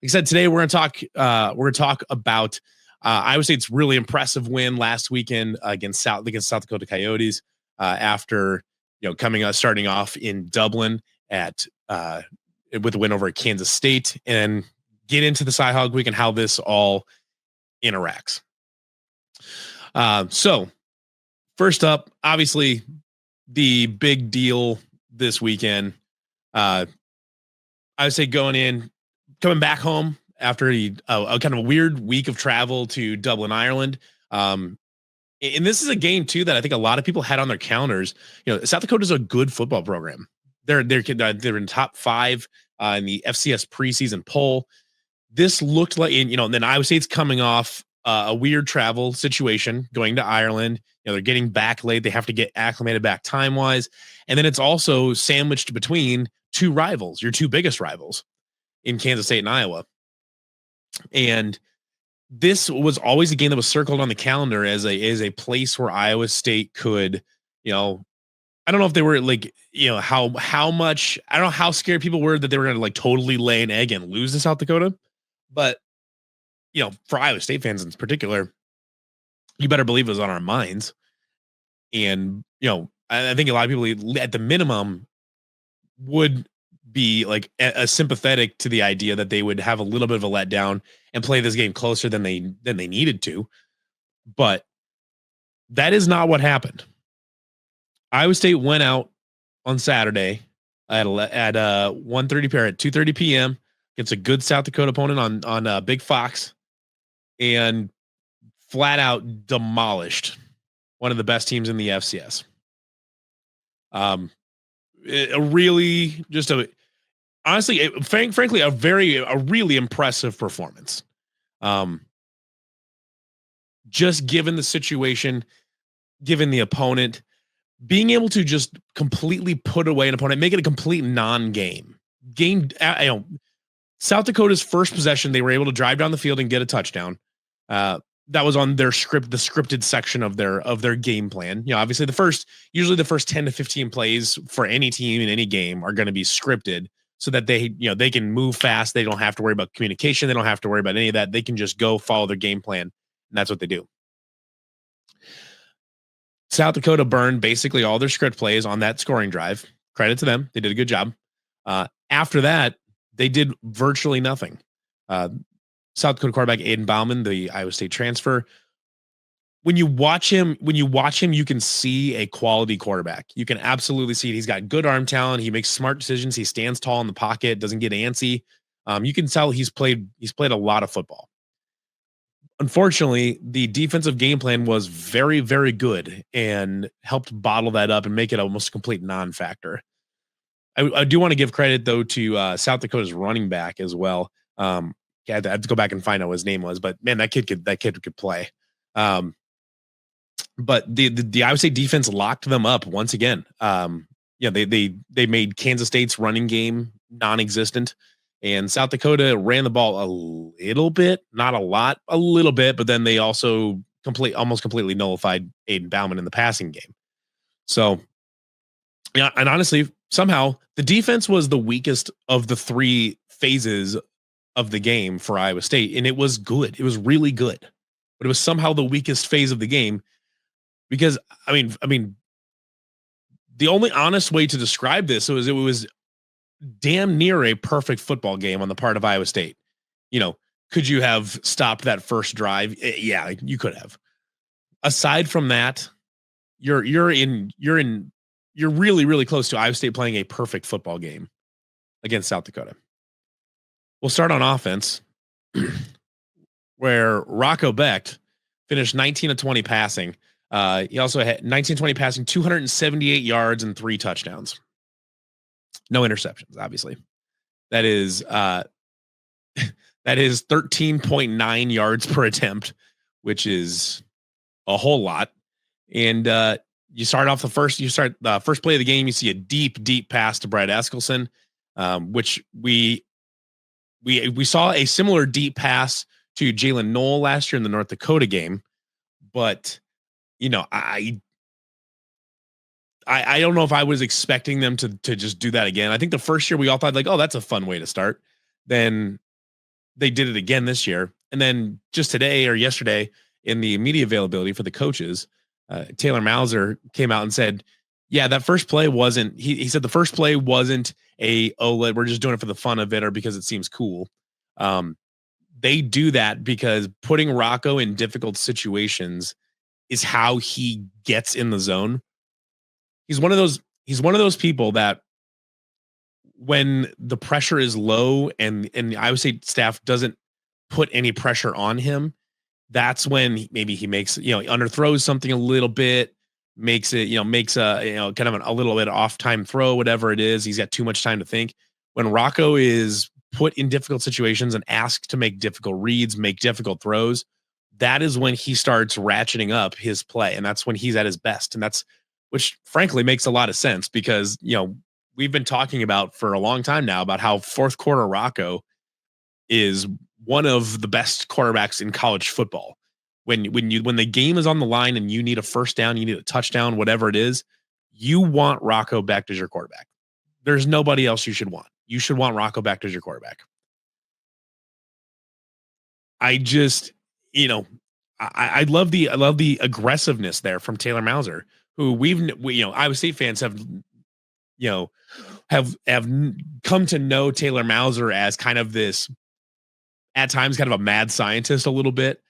I said, today we're gonna talk about Iowa State's really impressive win last weekend against South Dakota Coyotes after starting off in Dublin at with a win over Kansas State, and get into the Cyhawk week and how this all interacts. So first up, obviously the big deal this weekend. I would say coming back home after a kind of a weird week of travel to Dublin, Ireland. And this is a game too that I think a lot of people had on their calendars. South Dakota is a good football program. They're in top 5 in the FCS preseason poll. This looked like, and then Iowa State's coming off a weird travel situation, going to Ireland. They're getting back late. They have to get acclimated back time wise, and then it's also sandwiched between two rivals, your two biggest rivals in Kansas State and Iowa. And this was always a game that was circled on the calendar as a place where Iowa State could, I don't know if they were like, how much, I don't know how scared people were that they were going to like totally lay an egg and lose to South Dakota. But, for Iowa State fans in particular, you better believe it was on our minds. And, I think a lot of people at the minimum would be like a sympathetic to the idea that they would have a little bit of a letdown and play this game closer than they needed to. But that is not what happened. Iowa State went out on Saturday at 1:30 p.m. at 2:30 p.m. against a good South Dakota opponent on Big Fox, and flat out demolished one of the best teams in the FCS. Frankly, a really impressive performance. Just given the situation, given the opponent, being able to just completely put away an opponent, make it a complete non-game game. South Dakota's first possession, they were able to drive down the field and get a touchdown. That was on their the scripted section of their game plan. Obviously usually the first 10 to 15 plays for any team in any game are going to be scripted so that they can move fast. They don't have to worry about communication. They don't have to worry about any of that. They can just go follow their game plan. And that's what they do. South Dakota burned basically all their script plays on that scoring drive. Credit to them. They did a good job. After that, they did virtually nothing. South Dakota quarterback Aiden Bauman, the Iowa State transfer. When you watch him, you can see a quality quarterback. You can absolutely see it. He's got good arm talent. He makes smart decisions. He stands tall in the pocket, doesn't get antsy. You can tell he's played a lot of football. Unfortunately, the defensive game plan was very, very good and helped bottle that up and make it almost a complete non-factor. I do want to give credit though to South Dakota's running back as well. I have to go back and find out what his name was, but man, that kid could play. But the Iowa State defense locked them up once again. They made Kansas State's running game non-existent, and South Dakota ran the ball a little bit, not a lot, a little bit, but then they also almost completely nullified Aiden Bauman in the passing game. So, yeah, and honestly, somehow the defense was the weakest of the 3 phases of the game for Iowa State, and it was good. It was really good, but it was somehow the weakest phase of the game because I mean, the only honest way to describe this was it was damn near a perfect football game on the part of Iowa State. Could you have stopped that first drive? Yeah, you could have. Aside from that, you're really, really close to Iowa State playing a perfect football game against South Dakota. We'll start on offense, where Rocco Becht finished 19 of 20 passing. He also had 19-20 passing, 278 yards and 3 touchdowns. No interceptions, obviously. That is 13.9 yards per attempt, which is a whole lot. And you start the first play of the game, you see a deep pass to Brad Eskelson, which we saw a similar deep pass to Jalen Knoll last year in the North Dakota game. But, I don't know if I was expecting them to just do that again. I think the first year we all thought like, oh, that's a fun way to start. Then they did it again this year. And then just today or yesterday in the media availability for the coaches, Taylor Mauser came out and said, yeah, that first play wasn't, he said the first play wasn't we're just doing it for the fun of it or because it seems cool. Um, they do that because putting Rocco in difficult situations is how he gets in the zone. He's one of those people that when the pressure is low and I would say staff doesn't put any pressure on him, that's when maybe he makes, he underthrows something a little bit, makes it, makes a, kind of a little bit off time throw, whatever it is. He's got too much time to think. When Rocco is put in difficult situations and asked to make difficult reads, make difficult throws, that is when he starts ratcheting up his play. And that's when he's at his best. And that's, which frankly makes a lot of sense because, we've been talking about for a long time now about how fourth quarter Rocco is one of the best quarterbacks in college football. When the game is on the line and you need a first down, you need a touchdown, whatever it is, you want Rocco Becht as your quarterback. There's nobody else you should want. You should want Rocco Becht as your quarterback. I just, I love the aggressiveness there from Taylor Mauser, who Iowa State fans have, you know, have come to know Taylor Mauser as kind of this, at times, kind of a mad scientist a little bit,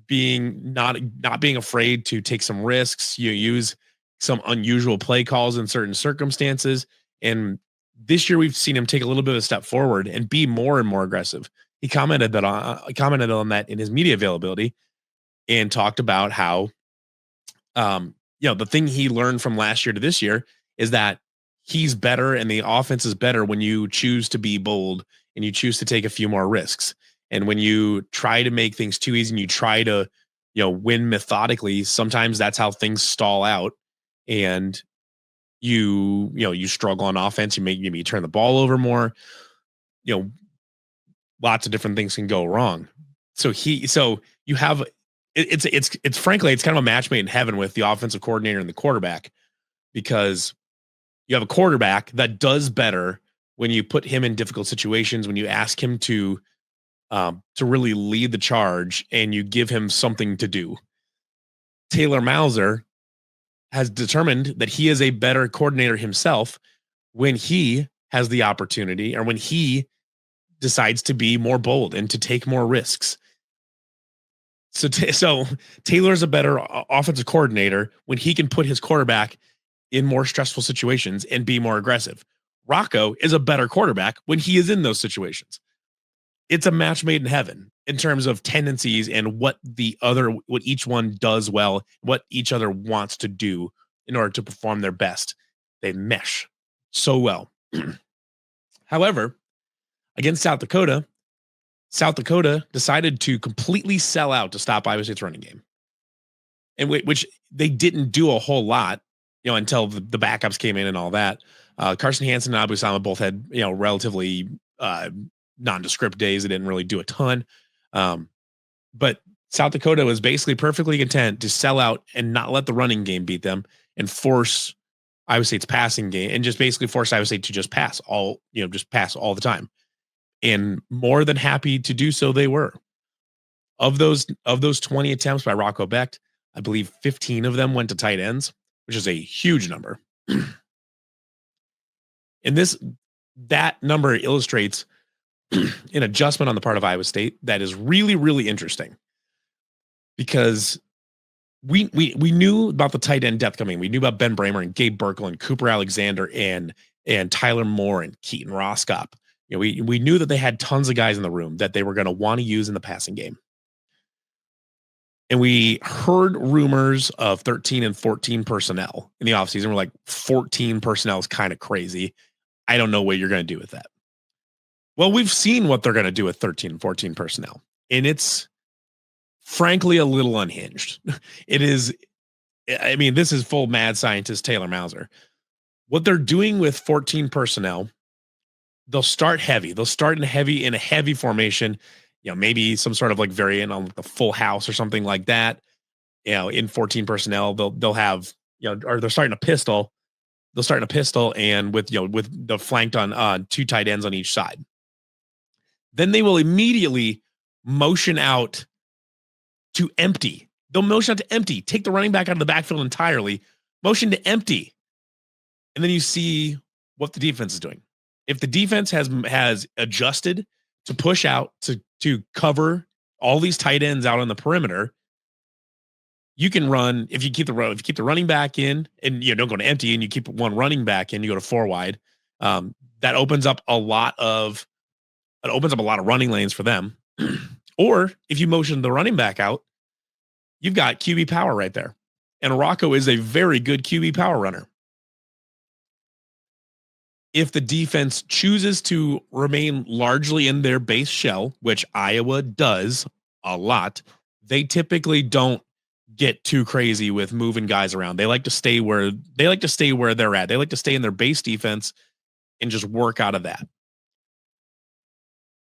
being not being afraid to take some risks. You use some unusual play calls in certain circumstances, and this year we've seen him take a little bit of a step forward and be more and more aggressive. He commented on that in his media availability and talked about how, the thing he learned from last year to this year is that he's better and the offense is better when you choose to be bold and you choose to take a few more risks. And when you try to make things too easy and you try to, win methodically, sometimes that's how things stall out and you struggle on offense. You turn the ball over more, lots of different things can go wrong. So you have, it's frankly, it's kind of a match made in heaven with the offensive coordinator and the quarterback, because you have a quarterback that does better when you put him in difficult situations, when you ask him to really lead the charge and you give him something to do. Taylor Mauser has determined that he is a better coordinator himself when he has the opportunity or when he decides to be more bold and to take more risks. So Taylor's a better offensive coordinator when he can put his quarterback in more stressful situations and be more aggressive. Rocco is a better quarterback when he is in those situations. It's a match made in heaven in terms of tendencies and what each one does well, what each other wants to do in order to perform their best. They mesh so well. However, against South Dakota decided to completely sell out to stop Iowa State's running game, and which they didn't do a whole lot, until the backups came in and all that. Carson Hansen and Abu Sama both had, relatively nondescript days. They didn't really do a ton. But South Dakota was basically perfectly content to sell out and not let the running game beat them and force Iowa State's passing game and just basically force Iowa State to just pass all the time. And more than happy to do so they were. Of those 20 attempts by Rocco Becht, I believe 15 of them went to tight ends, which is a huge number. And that number illustrates an adjustment on the part of Iowa State that is really, really interesting, because we knew about the tight end depth coming. We knew about Ben Bramer and Gabe Burkle and Cooper Alexander and Tyler Moore and Keaton Roskop. We knew that they had tons of guys in the room that they were going to want to use in the passing game. And we heard rumors of 13 and 14 personnel in the offseason. We're like, 14 personnel is kind of crazy. I don't know what you're going to do with that. Well, we've seen what they're going to do with 13 and 14 personnel, and it's frankly a little unhinged. It is. I mean, this is full mad scientist Taylor Mauser. What they're doing with 14 personnel, they'll start heavy. They'll start in a heavy formation, maybe some sort of like variant on the full house or something like that. In 14 personnel, they'll have, or they're starting a pistol. They'll start in a pistol and with the flanked on two tight ends on each side. Then they will immediately motion out to empty. They'll motion out to empty, take the running back out of the backfield entirely, motion to empty. And then you see what the defense is doing. If the defense has adjusted to push out to cover all these tight ends out on the perimeter, you can run if you keep the running back in and you don't go to empty and you keep one running back in, you go to 4 wide. That opens up a lot of running lanes for them. Or if you motion the running back out, you've got QB power right there. And Rocco is a very good QB power runner. If the defense chooses to remain largely in their base shell, which Iowa does a lot, they typically don't get too crazy with moving guys around. They like to stay where they're at. They like to stay in their base defense and just work out of that.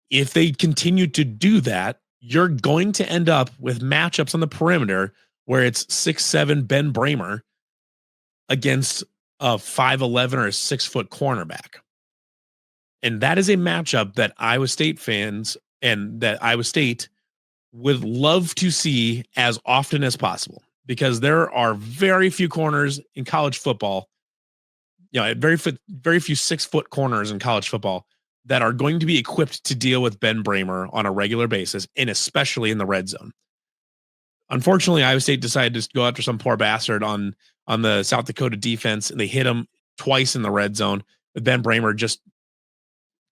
If they continue to do that, you're going to end up with matchups on the perimeter where it's 6'7" Ben Bramer against a 5'11" or a 6-foot cornerback. And that is a matchup that Iowa State fans and that Iowa State would love to see as often as possible, because there are very few corners in college football, very few 6-foot corners in college football that are going to be equipped to deal with Ben Bramer on a regular basis, and especially in the red zone. Unfortunately, Iowa State decided to go after some poor bastard on the South Dakota defense, and they hit him twice in the red zone, with Ben Bramer just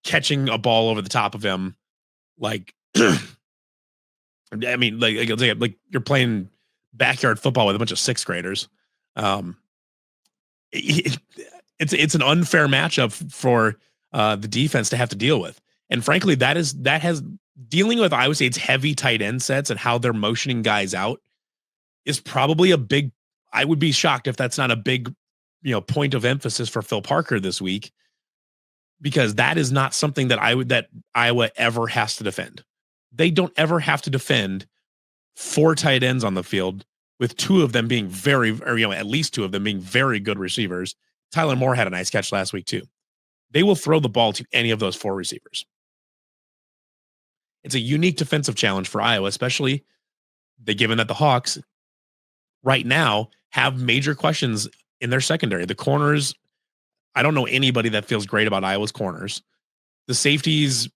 catching a ball over the top of him. Like, I mean, like you're playing backyard football with a bunch of 6th graders. It's an unfair matchup for the defense to have to deal with. And frankly, that has dealing with Iowa State's heavy tight end sets and how they're motioning guys out is probably a big, I would be shocked if that's not a big, point of emphasis for Phil Parker this week, because that is not something that Iowa ever has to defend. They don't ever have to defend 4 tight ends on the field, with 2 of them being at least 2 of them being very good receivers. Tyler Moore had a nice catch last week too. They will throw the ball to any of those 4 receivers. It's a unique defensive challenge for Iowa, especially given that the Hawks right now have major questions in their secondary. The corners, I don't know anybody that feels great about Iowa's corners. The safeties,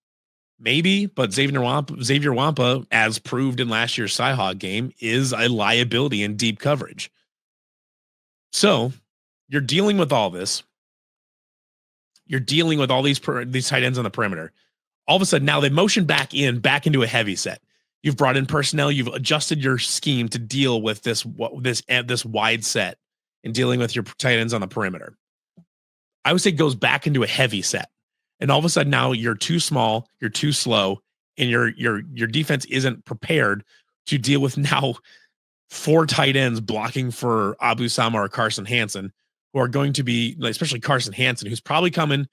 maybe, but Xavier Wampa, as proved in last year's Cyhawk game, is a liability in deep coverage. So you're dealing with all this. You're dealing with all these tight ends on the perimeter. All of a sudden, now they motion back into a heavy set. You've brought in personnel. You've adjusted your scheme to deal with this wide set and dealing with your tight ends on the perimeter. I would say goes back into a heavy set. And all of a sudden now you're too small, you're too slow, and your defense isn't prepared to deal with now 4 tight ends blocking for Abu Sama or Carson Hansen, who are going to be, especially Carson Hansen, who's probably coming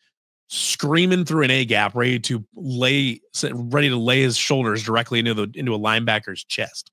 screaming through an A gap, ready to lay his shoulders directly into a linebacker's chest.